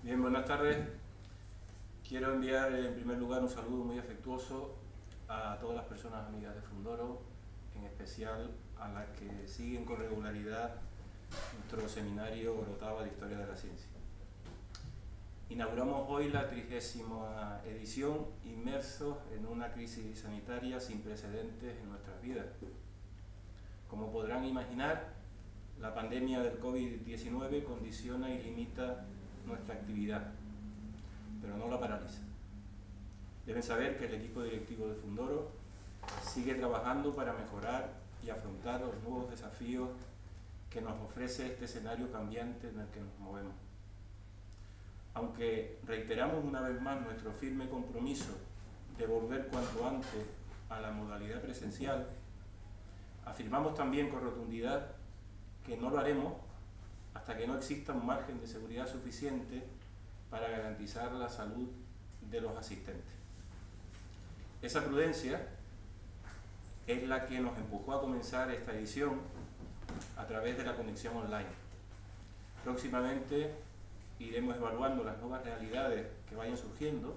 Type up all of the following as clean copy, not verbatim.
Bien, buenas tardes. Quiero enviar en primer lugar un saludo muy afectuoso a todas las personas amigas de Fundoro, en especial a las que siguen con regularidad nuestro seminario Orotava de Historia de la Ciencia. Inauguramos hoy la 30ª edición, inmersos en una crisis sanitaria sin precedentes en nuestras vidas. Como podrán imaginar, la pandemia del COVID-19 condiciona y limita nuestra actividad, pero no la paraliza. Deben saber que el equipo directivo de Fundoro sigue trabajando para mejorar y afrontar los nuevos desafíos que nos ofrece este escenario cambiante en el que nos movemos. Aunque reiteramos una vez más nuestro firme compromiso de volver cuanto antes a la modalidad presencial, afirmamos también con rotundidad que no lo haremos hasta que no exista un margen de seguridad suficiente para garantizar la salud de los asistentes. Esa prudencia es la que nos empujó a comenzar esta edición a través de la conexión online. Próximamente iremos evaluando las nuevas realidades que vayan surgiendo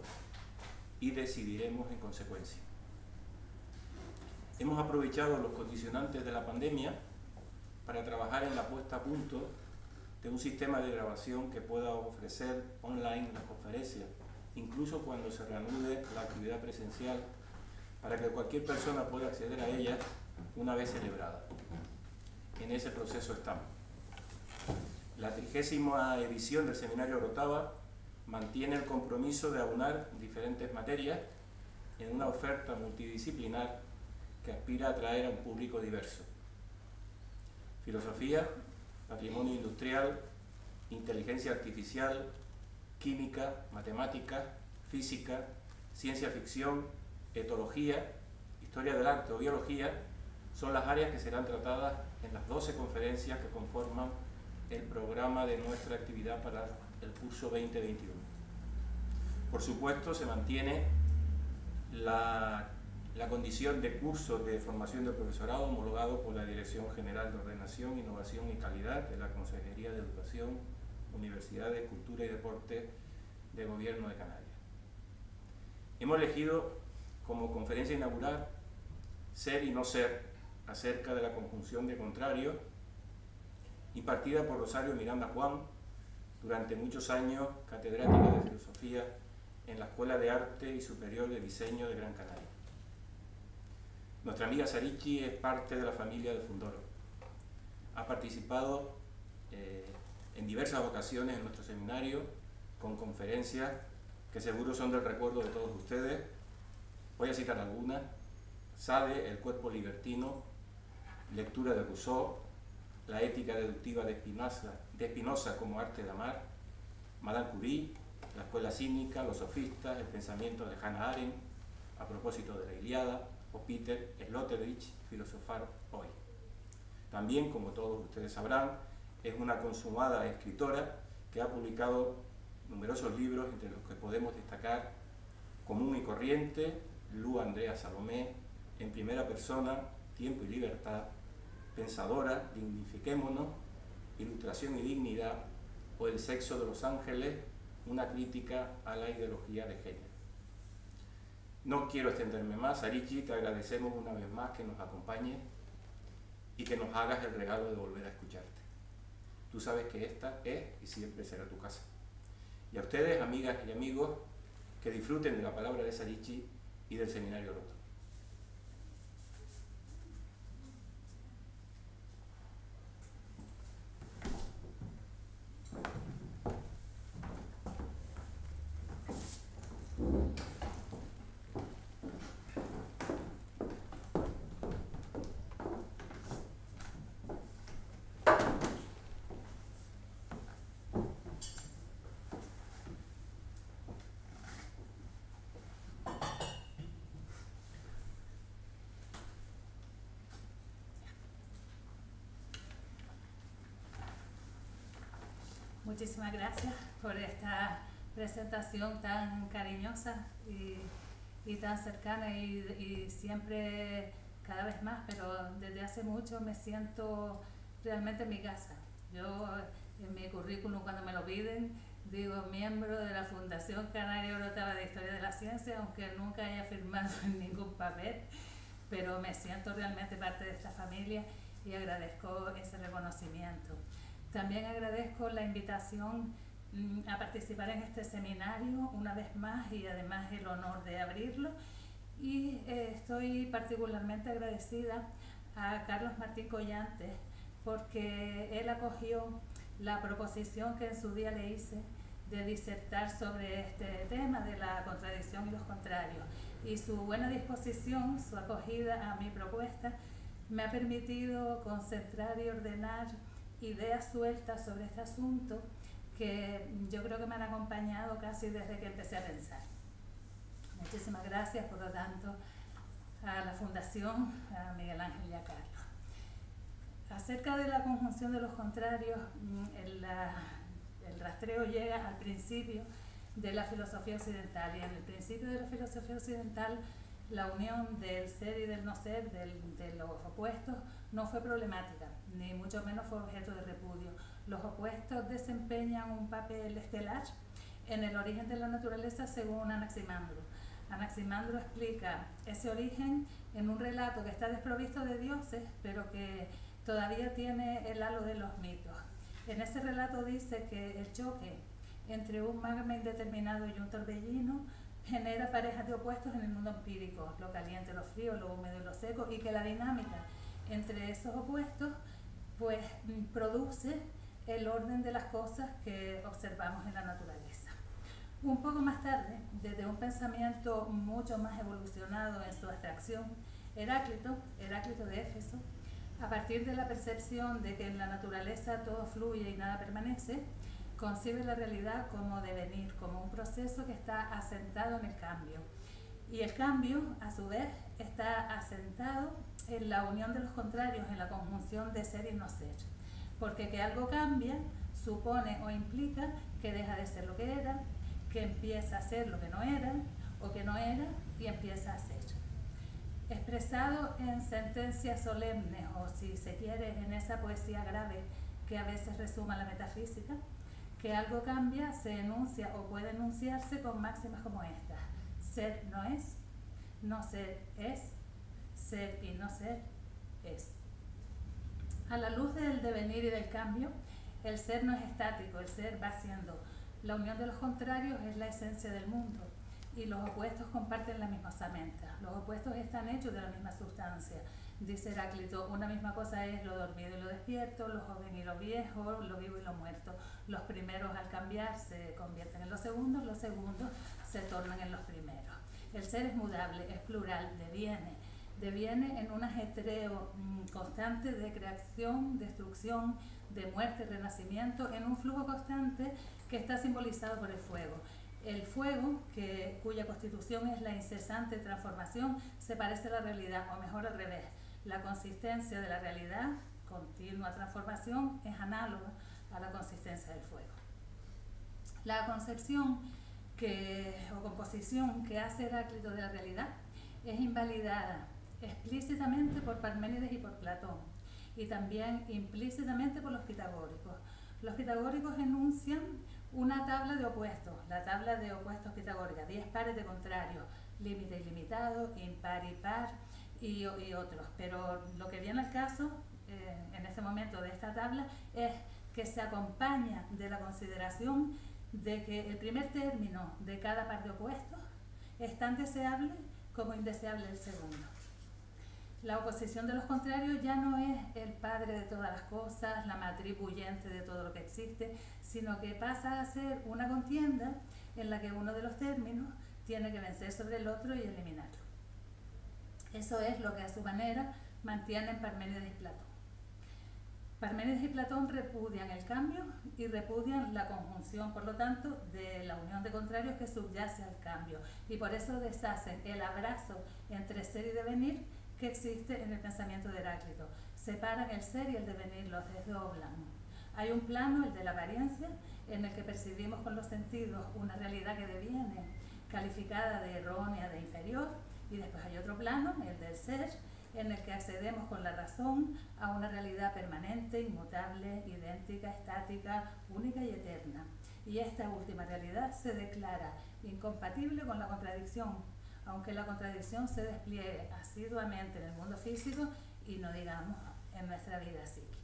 y decidiremos en consecuencia. Hemos aprovechado los condicionantes de la pandemia para trabajar en la puesta a punto de un sistema de grabación que pueda ofrecer online las conferencias, incluso cuando se reanude la actividad presencial, para que cualquier persona pueda acceder a ellas una vez celebrada. En ese proceso estamos. La 30ª edición del Seminario Orotava mantiene el compromiso de aunar diferentes materias en una oferta multidisciplinar que aspira a atraer a un público diverso. Filosofía, patrimonio industrial, inteligencia artificial, química, matemáticas, física, ciencia ficción, etología, historia del arte o biología son las áreas que serán tratadas en las 12 conferencias que conforman el programa de nuestra actividad para el curso 2021. Por supuesto, se mantiene la condición de curso de formación del profesorado homologado por la Dirección General de Ordenación, Innovación y Calidad de la Consejería de Educación, Universidades, Cultura y Deporte del Gobierno de Canarias. Hemos elegido como conferencia inaugural Ser y no ser, acerca de la conjunción de contrarios, impartida por Rosario Miranda Juan, durante muchos años catedrática de Filosofía en la Escuela de Arte y Superior de Diseño de Gran Canaria. Nuestra amiga Sarichi es parte de la familia de Fundoro. Ha participado en diversas ocasiones en nuestro seminario con conferencias que seguro son del recuerdo de todos ustedes. Voy a citar algunas: Sade, el cuerpo libertino, lectura de Rousseau, la ética deductiva de Spinoza como arte de amar, Madame Curie, la escuela cínica, los sofistas, el pensamiento de Hannah Arendt, a propósito de la Ilíada, o Peter Sloterdijk, filosofar hoy. También, como todos ustedes sabrán, es una consumada escritora que ha publicado numerosos libros, entre los que podemos destacar Común y Corriente, Lu Andrea Salomé, En primera persona, Tiempo y libertad, Pensadora, Dignifiquémonos, Ilustración y dignidad, o El sexo de los ángeles, una crítica a la ideología de género. No quiero extenderme más. Sarichi, te agradecemos una vez más que nos acompañes y que nos hagas el regalo de volver a escucharte. Tú sabes que esta es y siempre será tu casa. Y a ustedes, amigas y amigos, que disfruten de la palabra de Sarichi y del Seminario Orotava. Muchísimas gracias por esta presentación tan cariñosa y tan cercana y siempre cada vez más, pero desde hace mucho me siento realmente en mi casa. Yo en mi currículum, cuando me lo piden, digo miembro de la Fundación Canaria Orotava de Historia de la Ciencia, aunque nunca haya firmado en ningún papel, pero me siento realmente parte de esta familia y agradezco ese reconocimiento. También agradezco la invitación a participar en este seminario una vez más y además el honor de abrirlo. Y estoy particularmente agradecida a Carlos Martín Collantes porque él acogió la proposición que en su día le hice de disertar sobre este tema de la contradicción y los contrarios. Y su buena disposición, su acogida a mi propuesta, me ha permitido concentrar y ordenar ideas sueltas sobre este asunto que yo creo que me han acompañado casi desde que empecé a pensar. Muchísimas gracias, por lo tanto, a la Fundación, a Miguel Ángel y a Carlos. Acerca de la conjunción de los contrarios, el rastreo llega al principio de la filosofía occidental, y en el principio de la filosofía occidental la unión del ser y del no ser, de los opuestos, no fue problemática, ni mucho menos fue objeto de repudio. Los opuestos desempeñan un papel estelar en el origen de la naturaleza según Anaximandro. Anaximandro explica ese origen en un relato que está desprovisto de dioses, pero que todavía tiene el halo de los mitos. En ese relato dice que el choque entre un magma indeterminado y un torbellino genera parejas de opuestos en el mundo empírico, lo caliente, lo frío, lo húmedo y lo seco, y que la dinámica entre esos opuestos pues produce el orden de las cosas que observamos en la naturaleza. Un poco más tarde, desde un pensamiento mucho más evolucionado en su abstracción, Heráclito de Éfeso, a partir de la percepción de que en la naturaleza todo fluye y nada permanece, concibe la realidad como devenir, como un proceso que está asentado en el cambio. Y el cambio, a su vez, está asentado en la unión de los contrarios, en la conjunción de ser y no ser. Porque que algo cambia supone o implica que deja de ser lo que era, que empieza a ser lo que no era, o que no era y empieza a ser. Expresado en sentencias solemnes, o si se quiere, en esa poesía grave que a veces resuma la metafísica, que algo cambia, se enuncia o puede enunciarse con máximas como estas: ser no es, no ser es, ser y no ser es. A la luz del devenir y del cambio, el ser no es estático, el ser va siendo. La unión de los contrarios es la esencia del mundo, y los opuestos comparten la misma osamenta. Los opuestos están hechos de la misma sustancia. Dice Heráclito, una misma cosa es lo dormido y lo despierto, lo joven y lo viejo, lo vivo y lo muerto. Los primeros al cambiar se convierten en los segundos se tornan en los primeros. El ser es mudable, es plural, deviene en un ajetreo constante de creación, destrucción, de muerte y renacimiento, en un flujo constante que está simbolizado por el fuego. El fuego, cuya constitución es la incesante transformación, se parece a la realidad, o mejor al revés. La consistencia de la realidad, continua transformación, es análoga a la consistencia del fuego. La concepción o composición que hace Heráclito de la realidad es invalidada explícitamente por Parménides y por Platón, y también implícitamente por los pitagóricos. Los pitagóricos enuncian una tabla de opuestos, la tabla de opuestos pitagórica, 10 pares de contrarios, límite ilimitado, impar y par y otros. Pero lo que viene al caso en este momento de esta tabla es que se acompaña de la consideración de que el primer término de cada par de opuestos es tan deseable como indeseable el segundo. La oposición de los contrarios ya no es el padre de todas las cosas, la matriz bullente de todo lo que existe, sino que pasa a ser una contienda en la que uno de los términos tiene que vencer sobre el otro y eliminarlo. Eso es lo que a su manera mantienen Parménides y Platón. Parménides y Platón repudian el cambio y repudian la conjunción, por lo tanto, de la unión de contrarios que subyace al cambio, y por eso deshacen el abrazo entre ser y devenir que existe en el pensamiento de Heráclito. Separan el ser y el devenir, los desdoblan. Hay un plano, el de la apariencia, en el que percibimos con los sentidos una realidad que deviene, calificada de errónea, de inferior, y después hay otro plano, el del ser, en el que accedemos con la razón a una realidad permanente, inmutable, idéntica, estática, única y eterna. y esta última realidad se declara incompatible con la contradicción, aunque la contradicción se despliegue asiduamente en el mundo físico y no digamos en nuestra vida psíquica.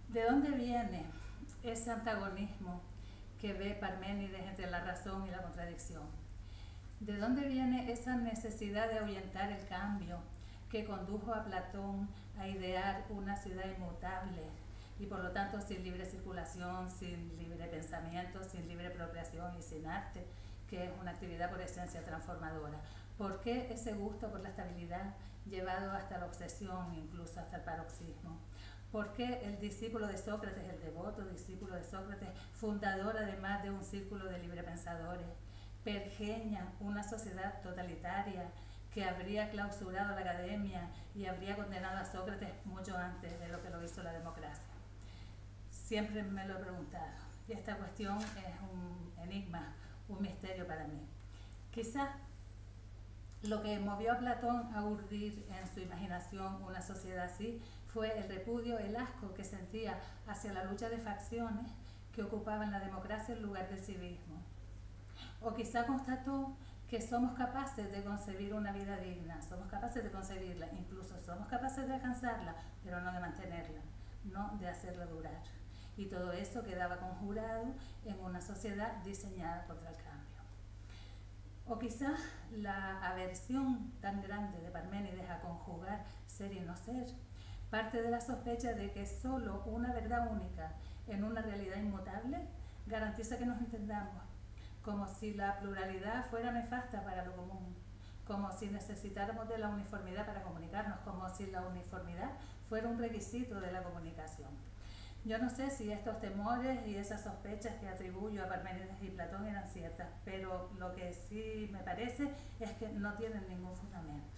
¿De dónde viene ese antagonismo que ve Parménides entre la razón y la contradicción? ¿De dónde viene esa necesidad de ahuyentar el cambio que condujo a Platón a idear una ciudad inmutable y por lo tanto sin libre circulación, sin libre pensamiento, sin libre procreación y sin arte, que es una actividad por esencia transformadora? ¿Por qué ese gusto por la estabilidad llevado hasta la obsesión, incluso hasta el paroxismo? ¿Por qué el discípulo de Sócrates, el devoto discípulo de Sócrates, fundador además de un círculo de librepensadores, pergeña una sociedad totalitaria que habría clausurado la academia y habría condenado a Sócrates mucho antes de lo que lo hizo la democracia? Siempre me lo he preguntado y esta cuestión es un enigma, un misterio para mí. Quizás lo que movió a Platón a urdir en su imaginación una sociedad así fue el repudio, el asco que sentía hacia la lucha de facciones que ocupaban la democracia en lugar del civismo. O quizá constató que somos capaces de concebir una vida digna, somos capaces de concebirla, incluso somos capaces de alcanzarla, pero no de mantenerla, no de hacerla durar. Y todo eso quedaba conjurado en una sociedad diseñada contra el cambio. O quizás la aversión tan grande de Parménides a conjugar ser y no ser parte de la sospecha de que solo una verdad única en una realidad inmutable garantiza que nos entendamos, como si la pluralidad fuera nefasta para lo común, como si necesitáramos de la uniformidad para comunicarnos, como si la uniformidad fuera un requisito de la comunicación. Yo no sé si estos temores y esas sospechas que atribuyo a Parménides y Platón eran ciertas, pero lo que sí me parece es que no tienen ningún fundamento.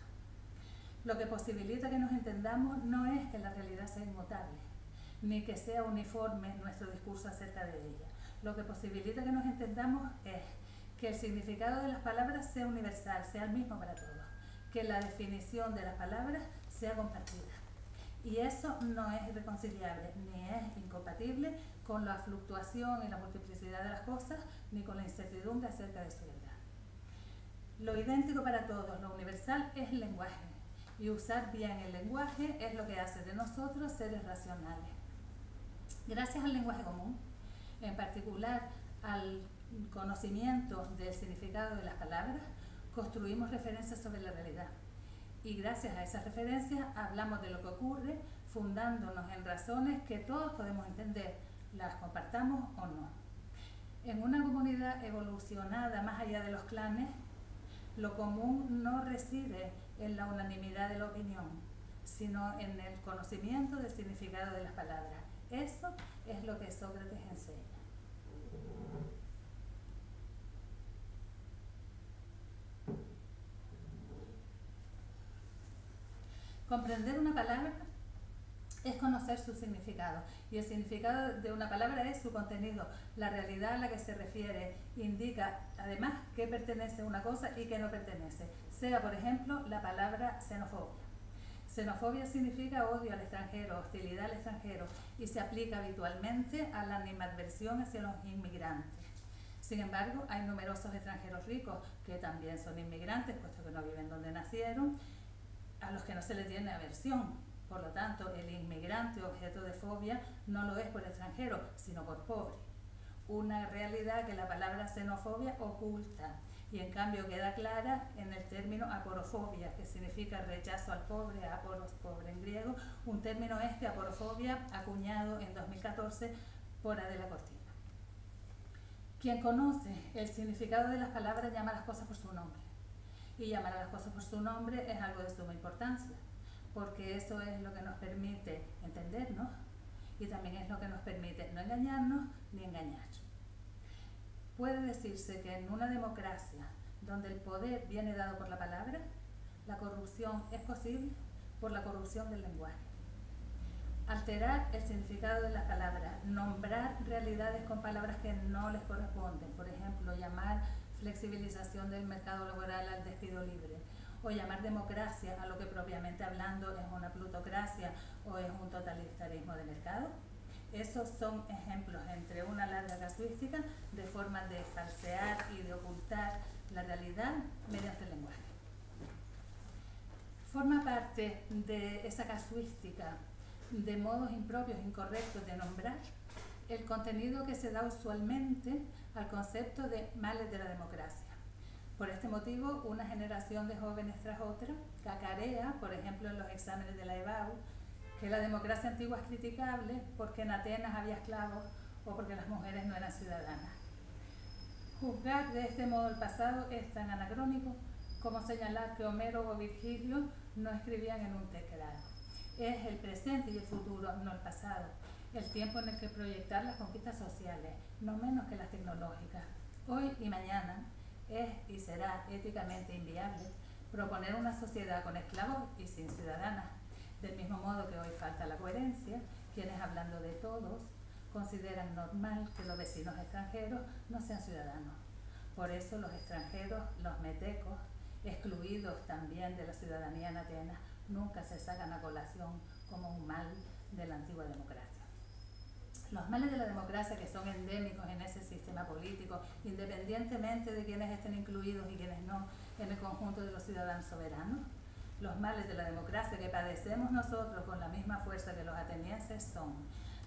Lo que posibilita que nos entendamos no es que la realidad sea inmutable, ni que sea uniforme nuestro discurso acerca de ella. Lo que posibilita que nos entendamos es que el significado de las palabras sea universal, sea el mismo para todos, que la definición de las palabras sea compartida. Y eso no es irreconciliable, ni es incompatible con la fluctuación y la multiplicidad de las cosas, ni con la incertidumbre acerca de su verdad. Lo idéntico para todos, lo universal, es el lenguaje. Y usar bien el lenguaje es lo que hace de nosotros seres racionales. Gracias al lenguaje común, en particular al conocimiento del significado de las palabras, construimos referencias sobre la realidad. Y gracias a esas referencias hablamos de lo que ocurre, fundándonos en razones que todos podemos entender, las compartamos o no. En una comunidad evolucionada más allá de los clanes, lo común no reside en la unanimidad de la opinión, sino en el conocimiento del significado de las palabras. Eso es lo que Sócrates enseña. Comprender una palabra es conocer su significado, y el significado de una palabra es su contenido, la realidad a la que se refiere, indica además qué pertenece a una cosa y qué no pertenece, sea por ejemplo la palabra xenofobia. Xenofobia significa odio al extranjero, hostilidad al extranjero, y se aplica habitualmente a la animadversión hacia los inmigrantes. Sin embargo, hay numerosos extranjeros ricos que también son inmigrantes, puesto que no viven donde nacieron, a los que no se les tiene aversión. Por lo tanto, el inmigrante objeto de fobia no lo es por extranjero, sino por pobre. Una realidad que la palabra xenofobia oculta, y en cambio queda clara en el término aporofobia, que significa rechazo al pobre, aporos, pobre en griego, un término aporofobia, acuñado en 2014 por Adela Cortina. Quien conoce el significado de las palabras llama a las cosas por su nombre. Y llamar a las cosas por su nombre es algo de suma importancia, porque eso es lo que nos permite entendernos y también es lo que nos permite no engañarnos ni engañar. Puede decirse que en una democracia donde el poder viene dado por la palabra, la corrupción es posible por la corrupción del lenguaje. Alterar el significado de las palabras, nombrar realidades con palabras que no les corresponden, por ejemplo, llamar flexibilización del mercado laboral al despido libre, o llamar democracia a lo que propiamente hablando es una plutocracia o es un totalitarismo de mercado, Esos son ejemplos entre una larga casuística de formas de falsear y de ocultar la realidad mediante el lenguaje. Forma parte de esa casuística de modos impropios, incorrectos de nombrar, el contenido que se da usualmente al concepto de males de la democracia. Por este motivo, una generación de jóvenes tras otra cacarea, por ejemplo en los exámenes de la EBAU, que la democracia antigua es criticable porque en Atenas había esclavos o porque las mujeres no eran ciudadanas. Juzgar de este modo el pasado es tan anacrónico como señalar que Homero o Virgilio no escribían en un teclado. Es el presente y el futuro, no el pasado, el tiempo en el que proyectar las conquistas sociales, no menos que las tecnológicas. Hoy y mañana es y será éticamente inviable proponer una sociedad con esclavos y sin ciudadanas. Del mismo modo que hoy falta la coherencia, quienes hablando de todos consideran normal que los vecinos extranjeros no sean ciudadanos. Por eso los extranjeros, los metecos, excluidos también de la ciudadanía en Atenas, nunca se sacan a colación como un mal de la antigua democracia. Los males de la democracia, que son endémicos en ese sistema político, independientemente de quienes estén incluidos y quienes no en el conjunto de los ciudadanos soberanos, los males de la democracia que padecemos nosotros con la misma fuerza que los atenienses son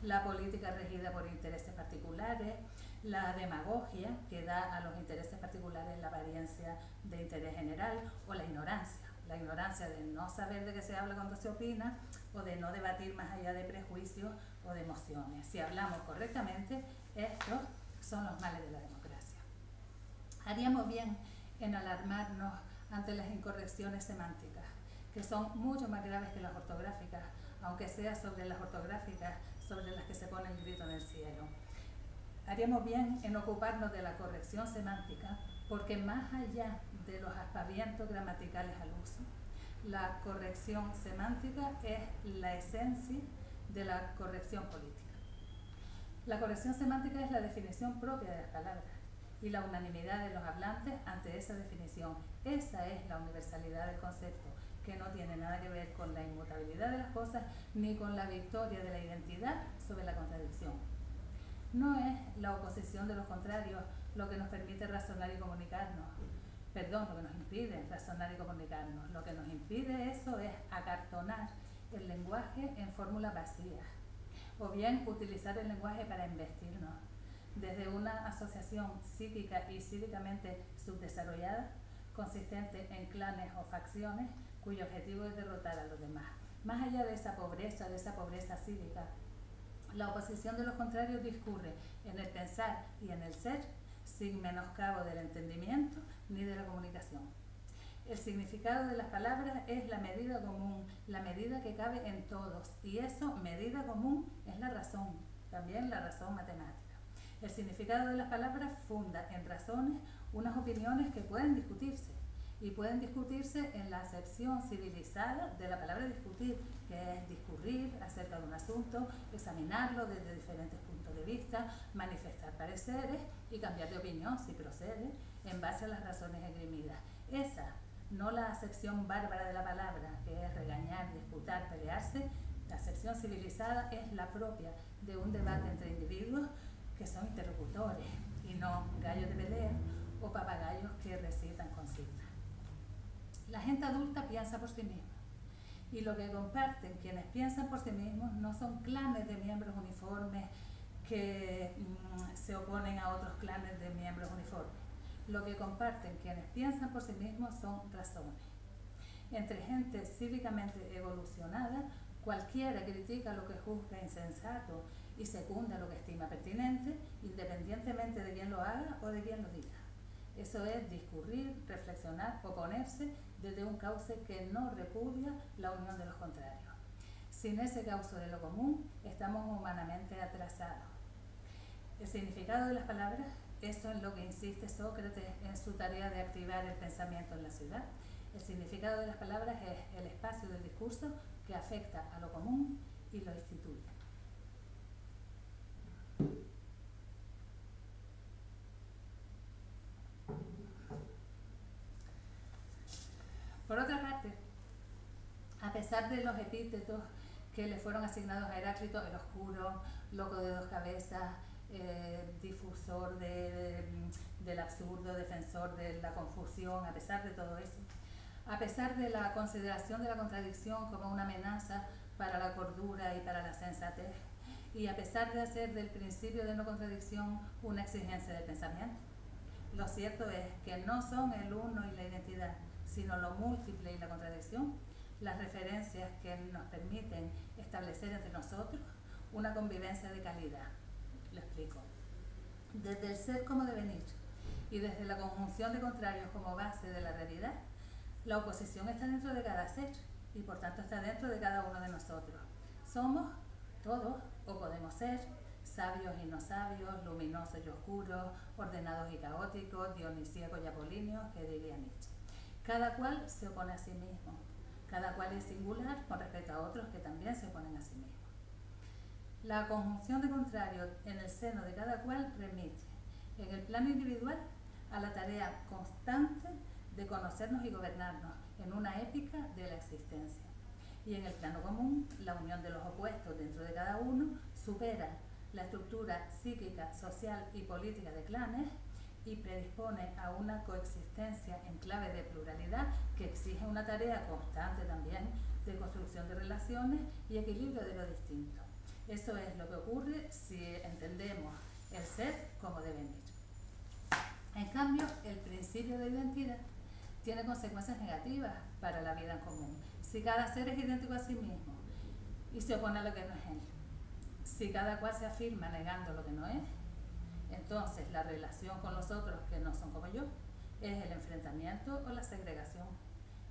la política regida por intereses particulares, la demagogia que da a los intereses particulares la apariencia de interés general, o la ignorancia de no saber de qué se habla cuando se opina o de no debatir más allá de prejuicios o de emociones. Si hablamos correctamente, estos son los males de la democracia. Haríamos bien en alarmarnos ante las incorrecciones semánticas, que son mucho más graves que las ortográficas, aunque sea sobre las ortográficas sobre las que se pone el grito en el cielo. Haríamos bien en ocuparnos de la corrección semántica, porque más allá de los aspavientos gramaticales al uso, la corrección semántica es la esencia de la corrección política. La corrección semántica es la definición propia de las palabras y la unanimidad de los hablantes ante esa definición. Esa es la universalidad del concepto, que no tiene nada que ver con la inmutabilidad de las cosas ni con la victoria de la identidad sobre la contradicción. No es la oposición de los contrarios lo que nos permite razonar y comunicarnos. Perdón, lo que nos impide razonar y comunicarnos. Lo que nos impide eso es acartonar el lenguaje en fórmulas vacías, o bien utilizar el lenguaje para investirnos. Desde una asociación psíquica y cívicamente subdesarrollada, consistente en clanes o facciones, cuyo objetivo es derrotar a los demás. Más allá de esa pobreza cívica, la oposición de los contrarios discurre en el pensar y en el ser, sin menoscabo del entendimiento ni de la comunicación. El significado de las palabras es la medida común, la medida que cabe en todos, y eso, medida común, es la razón, también la razón matemática. El significado de las palabras funda en razones unas opiniones que pueden discutirse, y pueden discutirse en la acepción civilizada de la palabra discutir, que es discurrir acerca de un asunto, examinarlo desde diferentes puntos de vista, manifestar pareceres y cambiar de opinión si procede en base a las razones esgrimidas. Esa, no la acepción bárbara de la palabra, que es regañar, disputar, pelearse. La acepción civilizada es la propia de un debate entre individuos que son interlocutores y no gallos de pelea o papagayos que recitan consignas. La gente adulta piensa por sí misma, y lo que comparten quienes piensan por sí mismos no son clanes de miembros uniformes que se oponen a otros clanes de miembros uniformes. Lo que comparten quienes piensan por sí mismos son razones. Entre gente cívicamente evolucionada, cualquiera critica lo que juzga insensato y secunda lo que estima pertinente, independientemente de quién lo haga o de quién lo diga. Eso es discurrir, reflexionar, oponerse desde un cauce que no repudia la unión de los contrarios. Sin ese cauce de lo común, estamos humanamente atrasados. El significado de las palabras, eso es lo que insiste Sócrates en su tarea de activar el pensamiento en la ciudad. El significado de las palabras es el espacio del discurso que afecta a lo común y lo instituye. Por otra parte, a pesar de los epítetos que le fueron asignados a Heráclito: el oscuro, loco de dos cabezas, difusor del absurdo, defensor de la confusión. A pesar de todo eso, a pesar de la consideración de la contradicción como una amenaza para la cordura y para la sensatez, y a pesar de hacer del principio de no contradicción una exigencia del pensamiento, lo cierto es que no son el uno y la identidad, sino lo múltiple y la contradicción, las referencias que nos permiten establecer entre nosotros una convivencia de calidad. Lo explico. Desde el ser como devenir y desde la conjunción de contrarios como base de la realidad, la oposición está dentro de cada ser y por tanto está dentro de cada uno de nosotros. Somos todos, o podemos ser, sabios y no sabios, luminosos y oscuros, ordenados y caóticos, dionisíacos y apolíneos, que diría Nietzsche. Cada cual se opone a sí mismo, cada cual es singular con respecto a otros que también se oponen a sí mismos. La conjunción de contrarios en el seno de cada cual remite, en el plano individual, a la tarea constante de conocernos y gobernarnos en una épica de la existencia. Y en el plano común, la unión de los opuestos dentro de cada uno supera la estructura psíquica, social y política de clanes y predispone a una coexistencia en clave de pluralidad que exige una tarea constante también de construcción de relaciones y equilibrio de lo distinto. Eso es lo que ocurre si entendemos el ser como devenir. En cambio, el principio de identidad tiene consecuencias negativas para la vida en común. Si cada ser es idéntico a sí mismo y se opone a lo que no es él, si cada cual se afirma negando lo que no es, entonces la relación con los otros que no son como yo es el enfrentamiento o la segregación.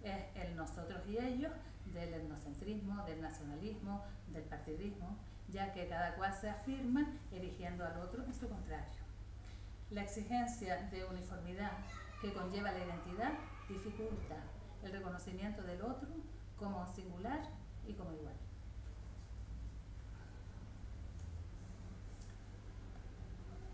Es el nosotros y ellos del etnocentrismo, del nacionalismo, del partidismo, ya que cada cual se afirma erigiendo al otro en su contrario. La exigencia de uniformidad que conlleva la identidad dificulta el reconocimiento del otro como singular y como igual.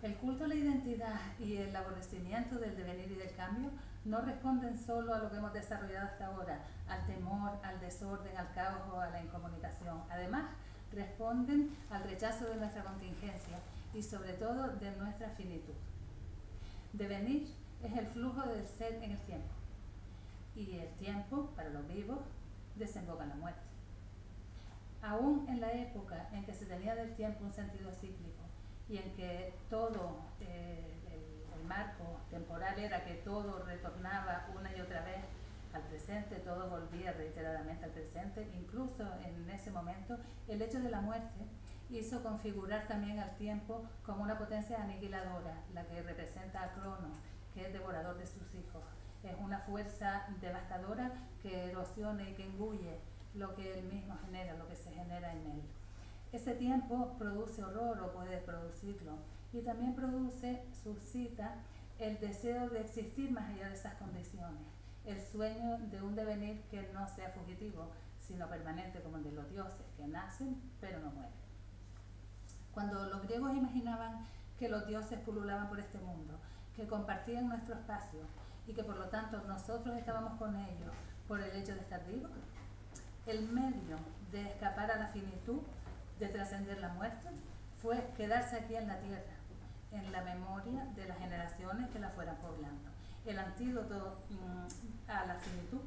El culto a la identidad y el aborrecimiento del devenir y del cambio no responden solo a lo que hemos desarrollado hasta ahora, al temor, al desorden, al caos o a la incomunicación. Además, responden al rechazo de nuestra contingencia y sobre todo de nuestra finitud. Devenir es el flujo del ser en el tiempo, y el tiempo, para los vivos, desemboca en la muerte. Aún en la época en que se tenía del tiempo un sentido cíclico y en que todo el marco temporal era que todo retornaba una y otra vez al presente, todo volvía reiteradamente al presente, incluso en ese momento el hecho de la muerte hizo configurar también al tiempo como una potencia aniquiladora, la que representa a Cronos, que es devorador de sus hijos. Es una fuerza devastadora que erosiona y que engulle lo que él mismo genera, lo que se genera en él. Ese tiempo produce horror o puede producirlo y también suscita el deseo de existir más allá de esas condiciones, el sueño de un devenir que no sea fugitivo, sino permanente como el de los dioses, que nacen pero no mueren. Cuando los griegos imaginaban que los dioses pululaban por este mundo, que compartían nuestro espacio y que por lo tanto nosotros estábamos con ellos por el hecho de estar vivos, el medio de escapar a la finitud, de trascender la muerte, fue quedarse aquí en la tierra, en la memoria de las generaciones que la fueran poblando. El antídoto a la finitud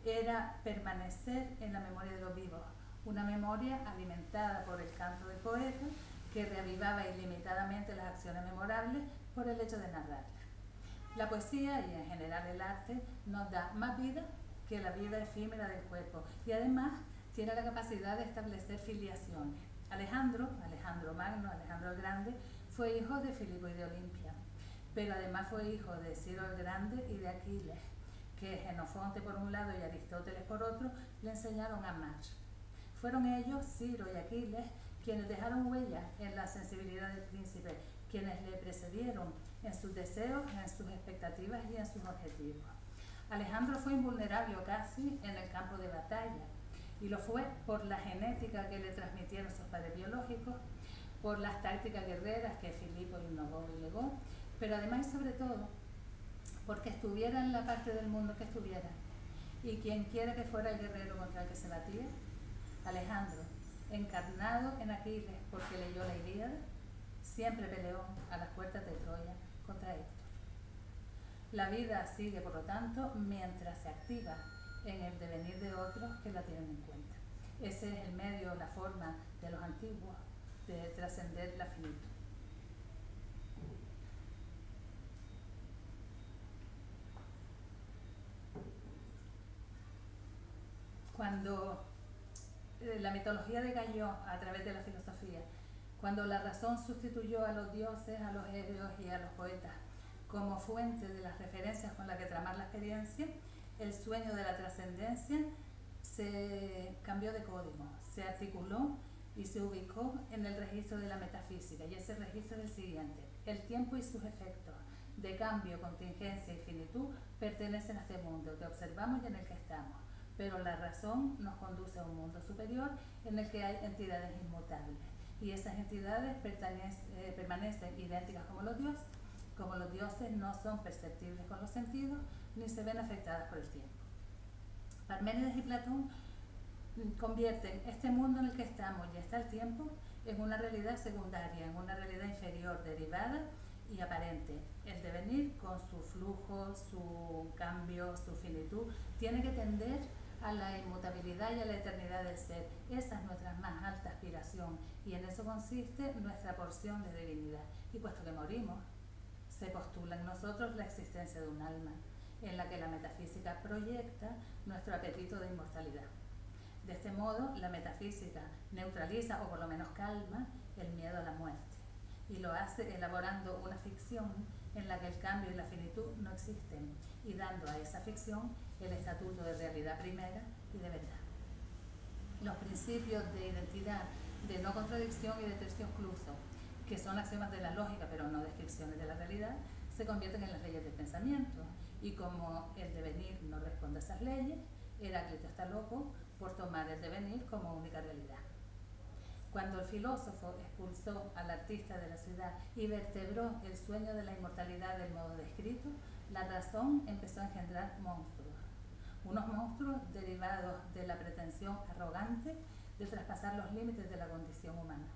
era permanecer en la memoria de los vivos, una memoria alimentada por el canto del poeta que reavivaba ilimitadamente las acciones memorables por el hecho de narrarlas. La poesía y en general el arte nos da más vida que la vida efímera del cuerpo y además tiene la capacidad de establecer filiaciones. Alejandro Magno, Alejandro el Grande, fue hijo de Filipo y de Olimpia, pero además fue hijo de Ciro el Grande y de Aquiles, que Xenofonte por un lado y Aristóteles por otro le enseñaron a amar. Fueron ellos, Ciro y Aquiles, quienes dejaron huella en la sensibilidad del príncipe, quienes le precedieron en sus deseos, en sus expectativas y en sus objetivos. Alejandro fue invulnerable o casi en el campo de batalla, y lo fue por la genética que le transmitieron sus padres biológicos, por las tácticas guerreras que Filipo innovó y legó, pero además y sobre todo porque estuviera en la parte del mundo que estuviera, y quien quiera que fuera el guerrero contra el que se batía, Alejandro encarnado en Aquiles porque leyó la Ilíada, siempre peleó a las puertas de Troya contra Héctor. La vida sigue, por lo tanto, mientras se activa en el devenir de otros que la tienen en cuenta. Ese es el medio, la forma de los antiguos de trascender la finitud. Cuando la mitología decayó a través de la filosofía, cuando la razón sustituyó a los dioses, a los héroes y a los poetas como fuente de las referencias con las que tramar la experiencia, el sueño de la trascendencia se cambió de código, se articuló y se ubicó en el registro de la metafísica, y ese registro es el siguiente: el tiempo y sus efectos de cambio, contingencia y finitud pertenecen a este mundo que observamos y en el que estamos, pero la razón nos conduce a un mundo superior en el que hay entidades inmutables, y esas entidades permanecen idénticas como los dioses. Como los dioses no son perceptibles con los sentidos ni se ven afectadas por el tiempo. Parménides y Platón convierten este mundo en el que estamos y está el tiempo en una realidad secundaria, en una realidad inferior, derivada y aparente. El devenir, con su flujo, su cambio, su finitud, tiene que tender a la inmutabilidad y a la eternidad del ser. Esa es nuestra más alta aspiración y en eso consiste nuestra porción de divinidad. Y puesto que morimos, se postula en nosotros la existencia de un alma, en la que la metafísica proyecta nuestro apetito de inmortalidad. De este modo, la metafísica neutraliza, o por lo menos calma, el miedo a la muerte, y lo hace elaborando una ficción en la que el cambio y la finitud no existen, y dando a esa ficción el estatuto de realidad primera y de verdad. Los principios de identidad, de no contradicción y de tercio excluso, que son axiomas de la lógica pero no descripciones de la realidad, se convierten en las leyes del pensamiento, y como el devenir no responde a esas leyes, Heráclito está loco por tomar el devenir como única realidad. Cuando el filósofo expulsó al artista de la ciudad y vertebró el sueño de la inmortalidad del modo descrito, la razón empezó a engendrar monstruos. Unos monstruos derivados de la pretensión arrogante de traspasar los límites de la condición humana.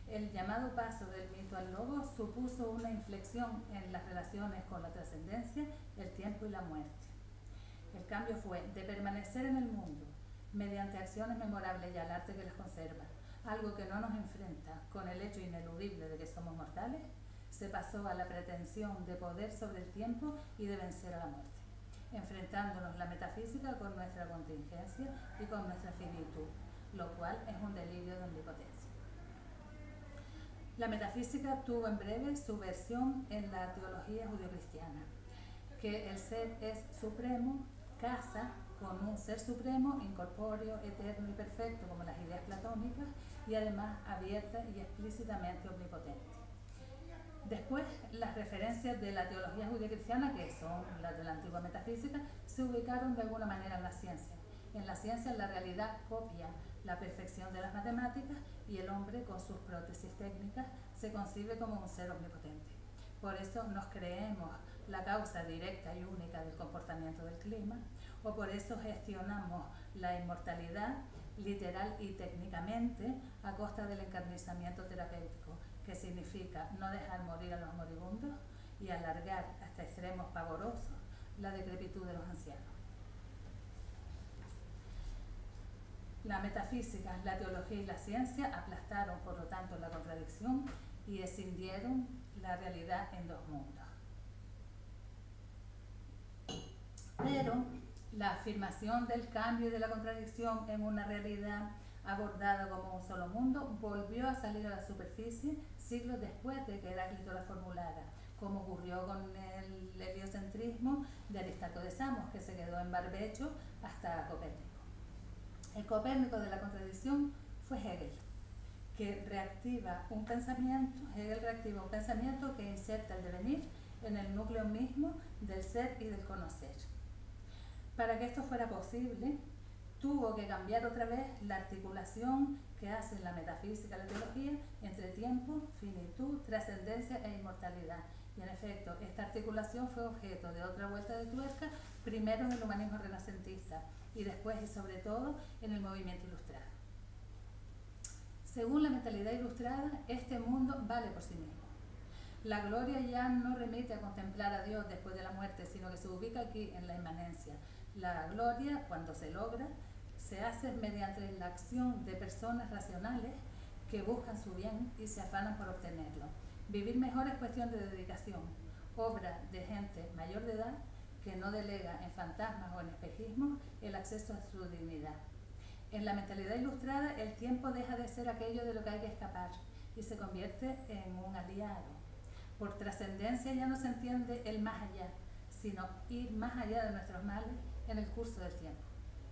El llamado paso del mito al logos supuso una inflexión en las relaciones con la trascendencia, el tiempo y la muerte. El cambio fue de permanecer en el mundo mediante acciones memorables y al arte que las conserva, algo que no nos enfrenta con el hecho ineludible de que somos mortales, se pasó a la pretensión de poder sobre el tiempo y de vencer a la muerte, enfrentándonos la metafísica con nuestra contingencia y con nuestra finitud, lo cual es un delirio de omnipotencia. La metafísica tuvo en breve su versión en la teología judio-cristiana, que el ser es supremo, casa con un ser supremo, incorpóreo, eterno y perfecto como las ideas platónicas, y además abierta y explícitamente omnipotente. Después, las referencias de la teología judio-cristiana, que son las de la antigua metafísica, se ubicaron de alguna manera en la ciencia. En la ciencia, la realidad copia la perfección de las matemáticas y el hombre, con sus prótesis técnicas, se concibe como un ser omnipotente. Por eso nos creemos la causa directa y única del comportamiento del clima, o por eso gestionamos la inmortalidad literal y técnicamente a costa del encarnizamiento terapéutico, que significa no dejar morir a los moribundos y alargar hasta extremos pavorosos la decrepitud de los ancianos. La metafísica, la teología y la ciencia aplastaron, por lo tanto, la contradicción y escindieron la realidad en dos mundos. Pero la afirmación del cambio y de la contradicción en una realidad abordada como un solo mundo volvió a salir a la superficie siglos después de que Heráclito la formulara, como ocurrió con el heliocentrismo de Aristarco de Samos, que se quedó en barbecho hasta Copérnico. El Copérnico de la contradicción fue Hegel, que reactiva un pensamiento, que inserta el devenir en el núcleo mismo del ser y del conocer. Para que esto fuera posible, tuvo que cambiar otra vez la articulación que hacen la metafísica y la teología entre tiempo, finitud, trascendencia e inmortalidad. Y en efecto, esta articulación fue objeto de otra vuelta de tuerca, primero en el humanismo renacentista y después y sobre todo en el movimiento ilustrado. Según la mentalidad ilustrada, este mundo vale por sí mismo. La gloria ya no remite a contemplar a Dios después de la muerte, sino que se ubica aquí en la inmanencia. La gloria, cuando se logra, se hace mediante la acción de personas racionales que buscan su bien y se afanan por obtenerlo. Vivir mejor es cuestión de dedicación, obra de gente mayor de edad que no delega en fantasmas o en espejismos el acceso a su dignidad. En la mentalidad ilustrada, el tiempo deja de ser aquello de lo que hay que escapar y se convierte en un aliado. Por trascendencia ya no se entiende el más allá, sino ir más allá de nuestros males en el curso del tiempo.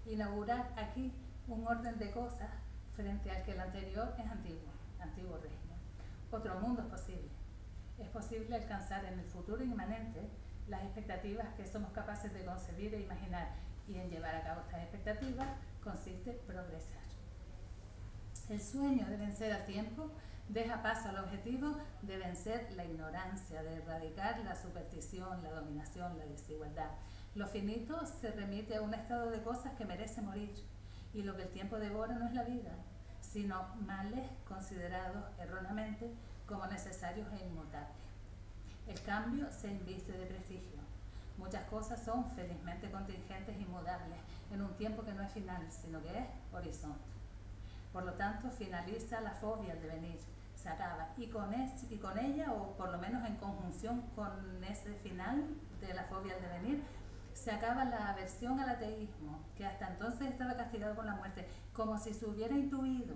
Inaugurar aquí un orden de cosas frente al que el anterior es antiguo régimen. Otro mundo es posible. Es posible alcanzar en el futuro inmanente las expectativas que somos capaces de concebir e imaginar, y en llevar a cabo estas expectativas consiste progresar. El sueño de vencer al tiempo deja paso al objetivo de vencer la ignorancia, de erradicar la superstición, la dominación, la desigualdad. Lo finito se remite a un estado de cosas que merece morir, y lo que el tiempo devora no es la vida, sino males considerados erróneamente como necesarios e inmutables. El cambio se inviste de prestigio. Muchas cosas son felizmente contingentes y mudables en un tiempo que no es final, sino que es horizonte. Por lo tanto, finaliza la fobia al devenir, se acaba, y con ella, o por lo menos en conjunción con ese final de la fobia al devenir, se acaba la aversión al ateísmo, que hasta entonces estaba castigado con la muerte, como si se hubiera intuido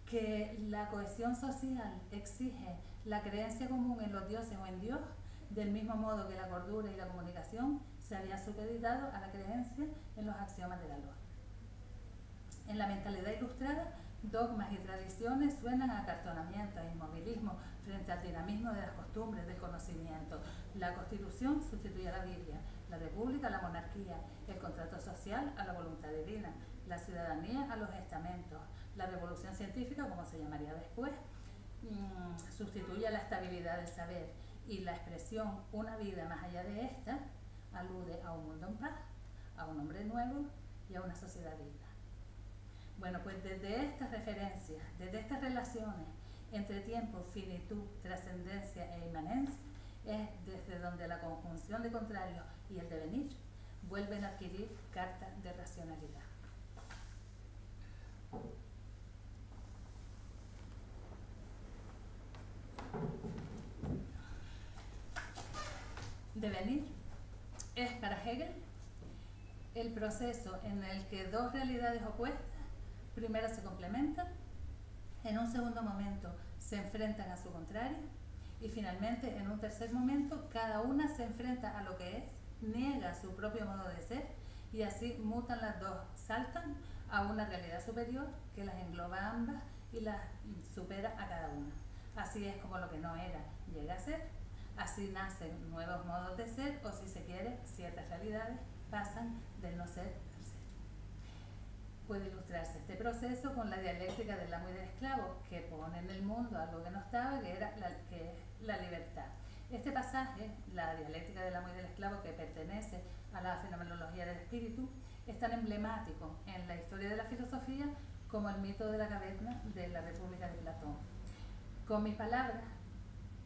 que la cohesión social exige la creencia común en los dioses o en Dios, del mismo modo que la cordura y la comunicación se habían supeditado a la creencia en los axiomas de la lógica. En la mentalidad ilustrada, dogmas y tradiciones suenan a acartonamiento, a inmovilismo frente al dinamismo de las costumbres, del conocimiento. La Constitución sustituye a la Biblia, la República a la monarquía, el contrato social a la voluntad divina, la ciudadanía a los estamentos, la revolución científica, como se llamaría después, sustituye a la estabilidad del saber, y la expresión una vida más allá de esta alude a un mundo en paz, a un hombre nuevo y a una sociedad digna. Bueno, pues desde estas referencias, desde estas relaciones entre tiempo, finitud, trascendencia e inmanencia, es desde donde la conjunción de contrarios y el devenir vuelven a adquirir carta de racionalidad. Devenir es para Hegel el proceso en el que dos realidades opuestas primero se complementan, en un segundo momento se enfrentan a su contrario, y finalmente en un tercer momento cada una se enfrenta a lo que es, niega su propio modo de ser, y así mutan las dos, saltan a una realidad superior que las engloba a ambas y las supera a cada una. Así es como lo que no era llega a ser, así nacen nuevos modos de ser, o si se quiere, ciertas realidades pasan del no ser al ser. Puede ilustrarse este proceso con la dialéctica del amo y del esclavo, que pone en el mundo algo que no estaba, que es la libertad. Este pasaje, la dialéctica del amo y del esclavo, que pertenece a la fenomenología del espíritu, es tan emblemático en la historia de la filosofía como el mito de la caverna de la República de Platón. Con mis palabras,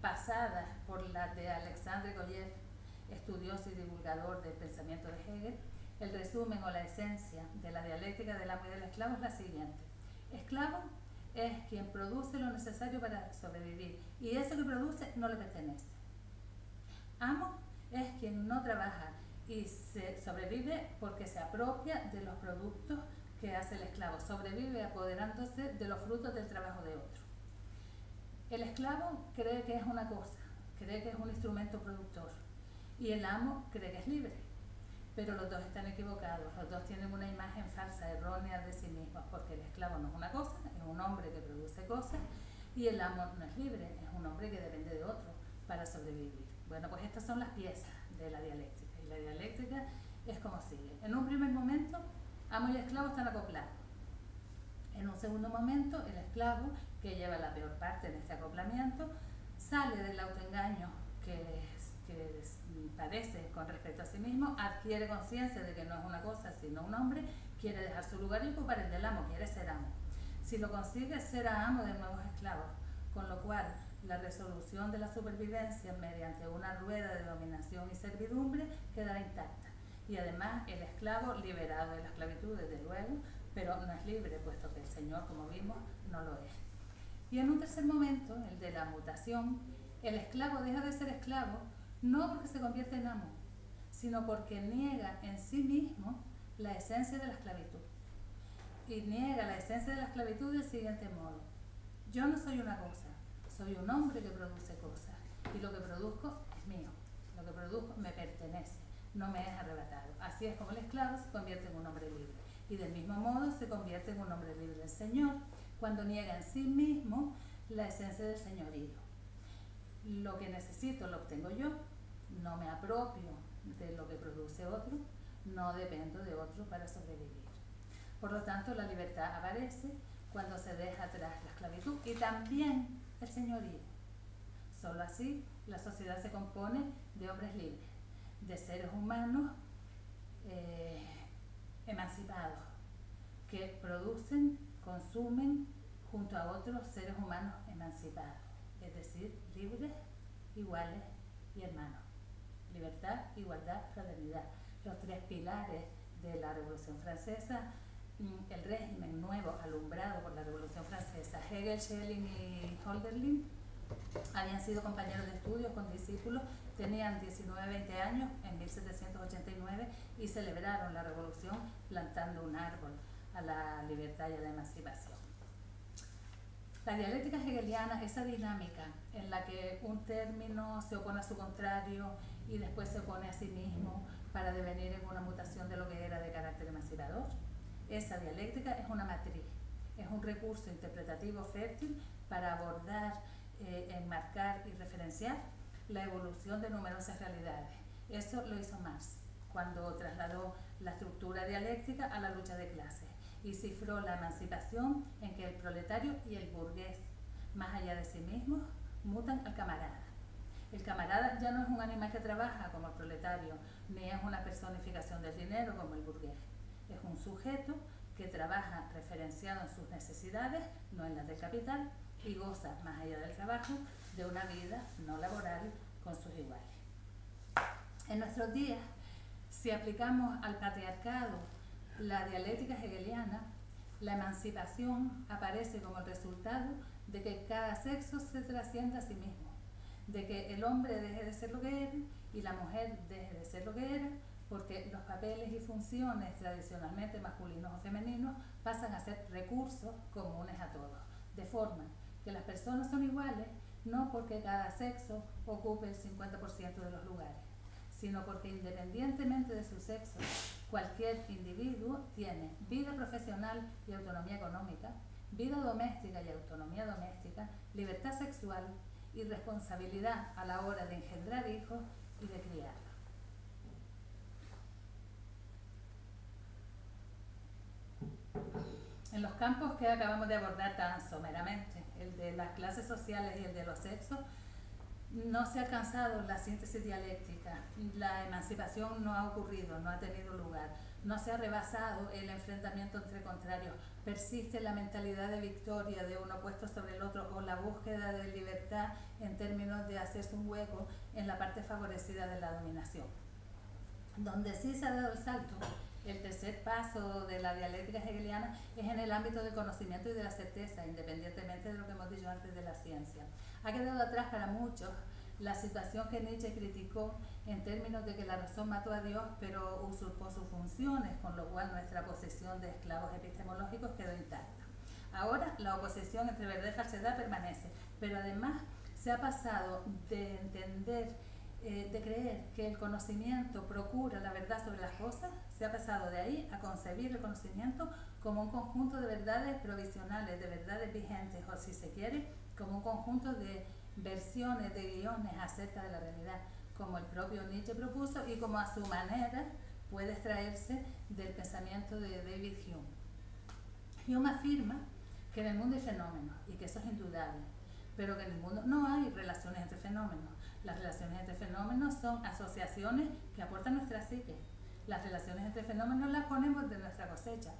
pasadas por las de Alexandre Koyev, estudioso y divulgador del pensamiento de Hegel, el resumen o la esencia de la dialéctica del amo y del esclavo es la siguiente. Esclavo es quien produce lo necesario para sobrevivir, y eso que produce no le pertenece. Amo es quien no trabaja y se sobrevive porque se apropia de los productos que hace el esclavo, sobrevive apoderándose de los frutos del trabajo de otro. El esclavo cree que es una cosa, cree que es un instrumento productor, y el amo cree que es libre. Pero los dos están equivocados, los dos tienen una imagen falsa, errónea de sí mismos, porque el esclavo no es una cosa, es un hombre que produce cosas, y el amo no es libre, es un hombre que depende de otro para sobrevivir. Bueno, pues estas son las piezas de la dialéctica, y la dialéctica es como sigue. En un primer momento, amo y esclavo están acoplados. En un segundo momento, el esclavo, que lleva la peor parte de este acoplamiento, sale del autoengaño que padece con respecto a sí mismo, adquiere conciencia de que no es una cosa sino un hombre, quiere dejar su lugar y ocupar el del amo, quiere ser amo. Si lo consigue, será amo de nuevos esclavos, con lo cual la resolución de la supervivencia mediante una rueda de dominación y servidumbre quedará intacta. Y además el esclavo liberado de la esclavitud, desde luego, pero no es libre, puesto que el Señor, como vimos, no lo es. Y en un tercer momento, el de la mutación, el esclavo deja de ser esclavo no porque se convierte en amo, sino porque niega en sí mismo la esencia de la esclavitud. Y niega la esencia de la esclavitud del siguiente modo: yo no soy una cosa, soy un hombre que produce cosas, y lo que produzco es mío, lo que produzco me pertenece, no me es arrebatado. Así es como el esclavo se convierte en un hombre libre, y del mismo modo se convierte en un hombre libre el Señor cuando niega en sí mismo la esencia del señorío. Lo que necesito lo obtengo yo, no me apropio de lo que produce otro, no dependo de otro para sobrevivir. Por lo tanto, la libertad aparece cuando se deja atrás la esclavitud y también el señorío. Solo así la sociedad se compone de hombres libres, de seres humanos emancipados, que producen, consumen junto a otros seres humanos emancipados, es decir, libres, iguales y hermanos. Libertad, igualdad, fraternidad. Los tres pilares de la Revolución Francesa, el régimen nuevo alumbrado por la Revolución Francesa. Hegel, Schelling y Hölderlin habían sido compañeros de estudios con discípulos, tenían 19-20 años en 1789 y celebraron la revolución plantando un árbol a la libertad y a la emancipación. La dialéctica hegeliana, esa dinámica en la que un término se opone a su contrario y después se opone a sí mismo para devenir en una mutación de lo que era de carácter emancipador, esa dialéctica es una matriz, es un recurso interpretativo fértil para abordar, enmarcar y referenciar la evolución de numerosas realidades. Eso lo hizo Marx cuando trasladó la estructura dialéctica a la lucha de clases y cifró la emancipación en que el proletario y el burgués, más allá de sí mismos, mutan al camarada. El camarada ya no es un animal que trabaja como el proletario, ni es una personificación del dinero como el burgués. Es un sujeto que trabaja referenciado en sus necesidades, no en las del capital, y goza, más allá del trabajo, de una vida no laboral con sus iguales. En nuestros días, si aplicamos al patriarcado la dialéctica hegeliana, la emancipación aparece como el resultado de que cada sexo se trascienda a sí mismo, de que el hombre deje de ser lo que era y la mujer deje de ser lo que era, porque los papeles y funciones tradicionalmente masculinos o femeninos pasan a ser recursos comunes a todos, de forma que las personas son iguales no porque cada sexo ocupe el 50% de los lugares, sino porque independientemente de su sexo, cualquier individuo tiene vida profesional y autonomía económica, vida doméstica y autonomía doméstica, libertad sexual y responsabilidad a la hora de engendrar hijos y de criarlos. En los campos que acabamos de abordar tan someramente, el de las clases sociales y el de los sexos, no se ha alcanzado la síntesis dialéctica, la emancipación no ha ocurrido, no ha tenido lugar, no se ha rebasado el enfrentamiento entre contrarios, persiste la mentalidad de victoria de uno puesto sobre el otro o la búsqueda de libertad en términos de hacerse un hueco en la parte favorecida de la dominación. Donde sí se ha dado el salto, el tercer paso de la dialéctica hegeliana es en el ámbito del conocimiento y de la certeza, independientemente de lo que hemos dicho antes de la ciencia. Ha quedado atrás para muchos la situación que Nietzsche criticó en términos de que la razón mató a Dios, pero usurpó sus funciones, con lo cual nuestra posición de esclavos epistemológicos quedó intacta. Ahora la oposición entre verdad y falsedad permanece, pero además se ha pasado de entender, de creer que el conocimiento procura la verdad sobre las cosas, se ha pasado de ahí a concebir el conocimiento como un conjunto de verdades provisionales, de verdades vigentes, o si se quiere, como un conjunto de versiones, de guiones acerca de la realidad, como el propio Nietzsche propuso y como a su manera puede extraerse del pensamiento de David Hume. Hume afirma que en el mundo hay fenómenos y que eso es indudable, pero que en el mundo no hay relaciones entre fenómenos. Las relaciones entre fenómenos son asociaciones que aportan nuestra psique. Las relaciones entre fenómenos las ponemos de nuestra cosecha,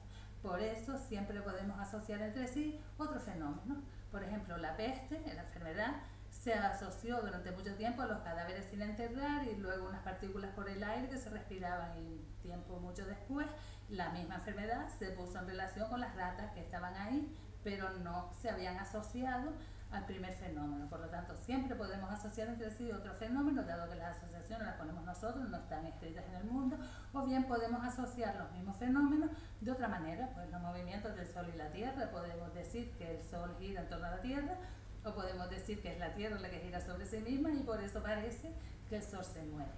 Por eso siempre podemos asociar entre sí otros fenómenos. Por ejemplo, la peste, la enfermedad, se asoció durante mucho tiempo a los cadáveres sin enterrar y luego unas partículas por el aire que se respiraban, y tiempo mucho después la misma enfermedad se puso en relación con las ratas que estaban ahí, pero no se habían asociado al primer fenómeno. Por lo tanto, siempre podemos asociar entre sí otros fenómenos, dado que las asociaciones las ponemos nosotros, no están escritas en el mundo, o bien podemos asociar los mismos fenómenos de otra manera, pues los movimientos del Sol y la Tierra. Podemos decir que el Sol gira en torno a la Tierra, o podemos decir que es la Tierra la que gira sobre sí misma y por eso parece que el Sol se mueve.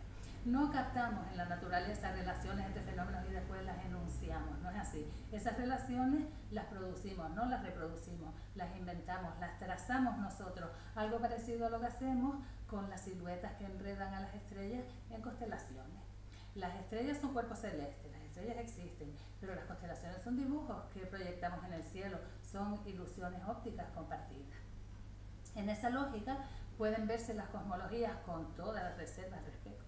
No captamos en la naturaleza relaciones entre fenómenos y después las enunciamos, no es así. Esas relaciones las producimos, no las reproducimos, las inventamos, las trazamos nosotros. Algo parecido a lo que hacemos con las siluetas que enredan a las estrellas en constelaciones. Las estrellas son cuerpos celestes, las estrellas existen, pero las constelaciones son dibujos que proyectamos en el cielo, son ilusiones ópticas compartidas. En esa lógica pueden verse las cosmologías con todas las reservas al respecto.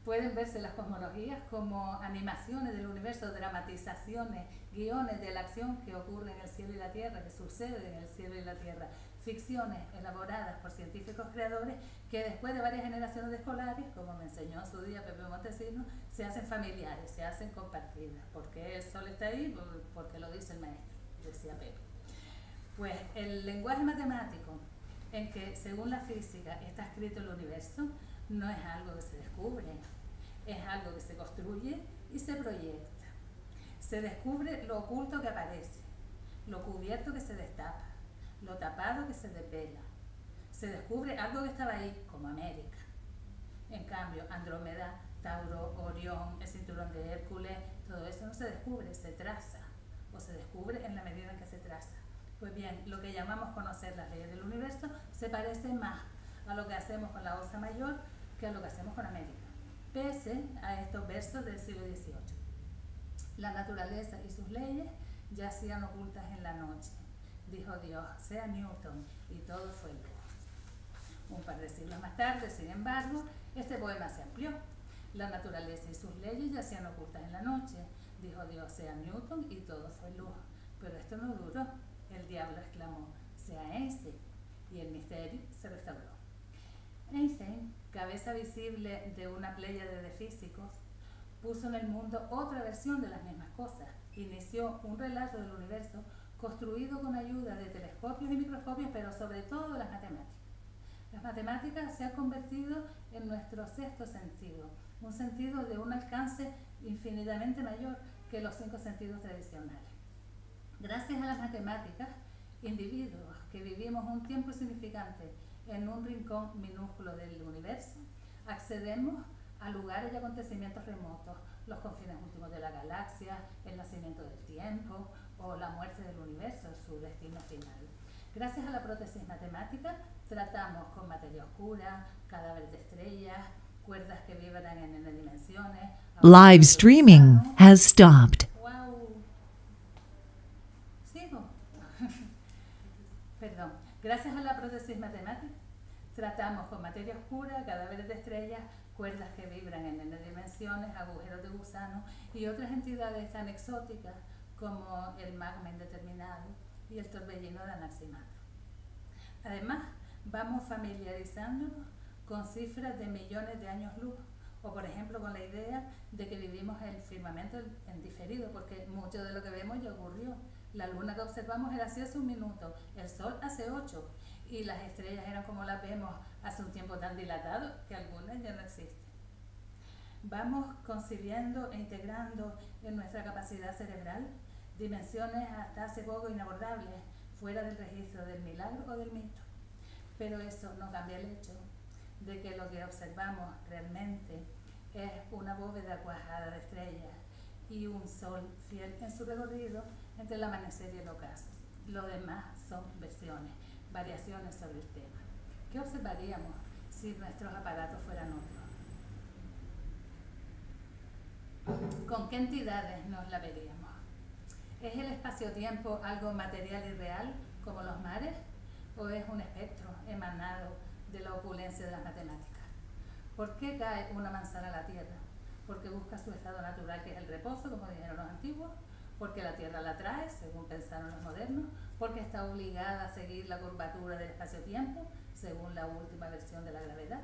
Pueden verse las cosmologías como animaciones del universo, dramatizaciones, guiones de la acción que ocurre en el cielo y la tierra, que sucede en el cielo y la tierra, ficciones elaboradas por científicos creadores que después de varias generaciones de escolares, como me enseñó en su día Pepe Montesinos, se hacen familiares, se hacen compartidas. ¿Por qué el Sol está ahí? Porque lo dice el maestro, decía Pepe. Pues el lenguaje matemático en que, según la física, está escrito el universo, no es algo que se descubre, es algo que se construye y se proyecta. Se descubre lo oculto que aparece, lo cubierto que se destapa, lo tapado que se desvela. Se descubre algo que estaba ahí, como América. En cambio, Andrómeda, Tauro, Orión, el cinturón de Hércules, todo eso no se descubre, se traza, o se descubre en la medida en que se traza. Pues bien, lo que llamamos conocer las leyes del universo se parece más a lo que hacemos con la Osa Mayor que a lo que hacemos con América, pese a estos versos del siglo XVIII. La naturaleza y sus leyes yacían ocultas en la noche. Dijo Dios, sea Newton, y todo fue luz. Un par de siglos más tarde, sin embargo, este poema se amplió. La naturaleza y sus leyes yacían ocultas en la noche. Dijo Dios, sea Newton, y todo fue luz. Pero esto no duró. El diablo exclamó, sea Einstein, y el misterio se restauró. Einstein, cabeza visible de una pléyade de físicos, puso en el mundo otra versión de las mismas cosas. Inició un relato del universo construido con ayuda de telescopios y microscopios, pero sobre todo de las matemáticas. Las matemáticas se han convertido en nuestro sexto sentido, un sentido de un alcance infinitamente mayor que los 5 sentidos tradicionales. Gracias a las matemáticas, individuos que vivimos un tiempo insignificante en un rincón minúsculo del universo, accedemos a lugares y acontecimientos remotos, los confines últimos de la galaxia, el nacimiento del tiempo o la muerte del universo, su destino final. Gracias a la prótesis matemática, tratamos con materia oscura, cadáveres de estrellas, cuerdas que vibran en N dimensiones. Live streaming has stopped. Wow. ¿Sigo? Perdón. Gracias a la prótesis matemática, tratamos con materia oscura, cadáveres de estrellas, cuerdas que vibran en N dimensiones, agujeros de gusano y otras entidades tan exóticas como el magma indeterminado y el torbellino de Anaximandro. Además, vamos familiarizándonos con cifras de millones de años luz, o por ejemplo con la idea de que vivimos el firmamento en diferido, porque mucho de lo que vemos ya ocurrió. La luna que observamos era así hace un minuto, el sol hace 8, y las estrellas eran como las vemos hace un tiempo tan dilatado que algunas ya no existen. Vamos concibiendo e integrando en nuestra capacidad cerebral dimensiones hasta hace poco inabordables, fuera del registro del milagro o del mito. Pero eso no cambia el hecho de que lo que observamos realmente es una bóveda cuajada de estrellas y un sol fiel en su recorrido entre el amanecer y el ocaso. Lo demás son versiones, variaciones sobre el tema. ¿Qué observaríamos si nuestros aparatos fueran otros? ¿Con qué entidades nos la veríamos? ¿Es el espacio-tiempo algo material y real, como los mares, o es un espectro emanado de la opulencia de las matemáticas? ¿Por qué cae una manzana a la tierra? ¿Porque busca su estado natural, que es el reposo, como dijeron los antiguos? porque la Tierra la atrae, según pensaron los modernos, porque está obligada a seguir la curvatura del espacio-tiempo, según la última versión de la gravedad,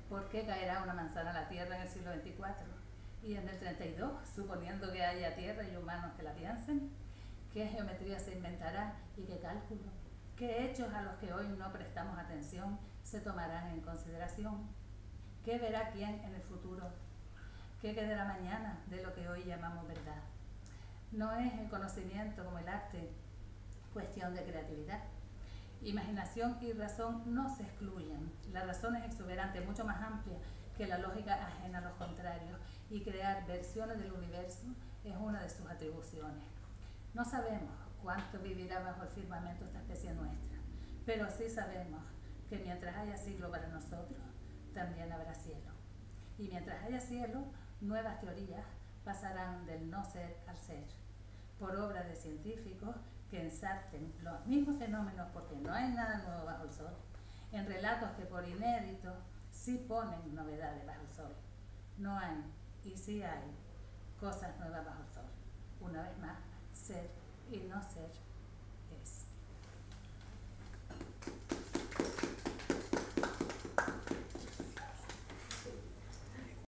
porque caerá una manzana a la Tierra en el siglo XXIV y en el 32, suponiendo que haya Tierra y humanos que la piensen, qué geometría se inventará y qué cálculo, qué hechos a los que hoy no prestamos atención se tomarán en consideración, qué verá quién en el futuro, qué quedará mañana de lo que hoy llamamos verdad. No es el conocimiento como el arte cuestión de creatividad. Imaginación y razón no se excluyen. La razón es exuberante, mucho más amplia que la lógica ajena a los contrarios, y crear versiones del universo es una de sus atribuciones. No sabemos cuánto vivirá bajo el firmamento esta especie nuestra, pero sí sabemos que mientras haya siglo para nosotros, también habrá cielo. Y mientras haya cielo, nuevas teorías pasarán del no ser al ser, por obra de científicos que ensarten los mismos fenómenos, porque no hay nada nuevo bajo el sol, en relatos que por inéditos sí ponen novedades bajo el sol. No hay, y sí hay, cosas nuevas bajo el sol. Una vez más, ser y no ser es.